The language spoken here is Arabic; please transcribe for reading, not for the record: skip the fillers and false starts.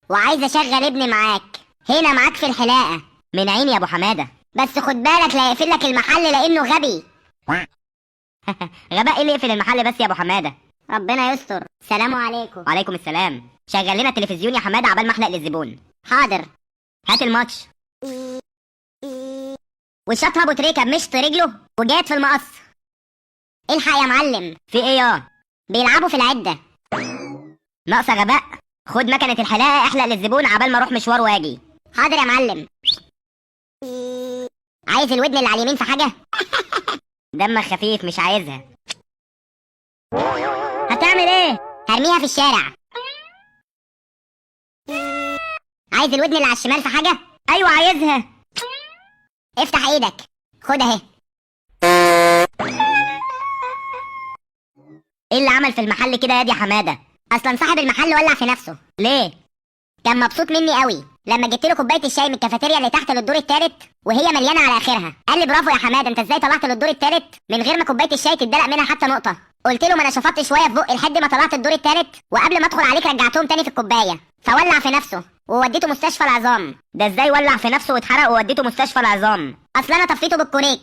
وعايز اشغل ابني معاك. هنا معاك في الحلاقة. من عيني يا ابو حماده. بس خد بالك لا يقفل لك المحل لانه غبي. غباء ايه اللي يقفل المحل بس يا ابو حماده؟ ربنا يستر. سلام عليكم. وعليكم السلام. شغل لنا التلفزيون يا حماده عبال ما احلق للزبون. حاضر. هات الماتش. وشاطها ابو تريكه بمشط رجله وجات في المقص. الحق يا معلم. في ايه يا؟ بيلعبوا في العده. ناقصه غباء. خد مكنه الحلاقه احلق للزبون عبال ما اروح مشوار واجي. حاضر يا معلم. عايز الودن اللي على اليمين في حاجه؟ دمك خفيف مش عايزها. هتعمل ايه؟ هرميها في الشارع. عايز الودن اللي على الشمال في حاجه؟ ايوه عايزها. افتح ايدك. خد اهي. ايه اللي عمل في المحل كده يا دي حماده؟ اصلا صاحب المحل ولع في نفسه. ليه؟ كان مبسوط مني قوي لما جبت له كوبايه الشاي من الكافيتيريا اللي تحت للدور الثالث وهي مليانه على اخرها. قال لي برافو يا حماده، انت ازاي طلعت للدور الثالث من غير ما كوبايه الشاي تدلق منها حتى نقطه؟ قلت له ما انا شفطت شويه في بقي لحد ما طلعت الدور الثالث، وقبل ما ادخل عليك رجعتهم تاني في الكوبايه، فولع في نفسه ووديته مستشفى العظام. ده ازاي ولع في نفسه واتحرق ووديته مستشفى العظام؟ اصل انا طفيته بالكونيك.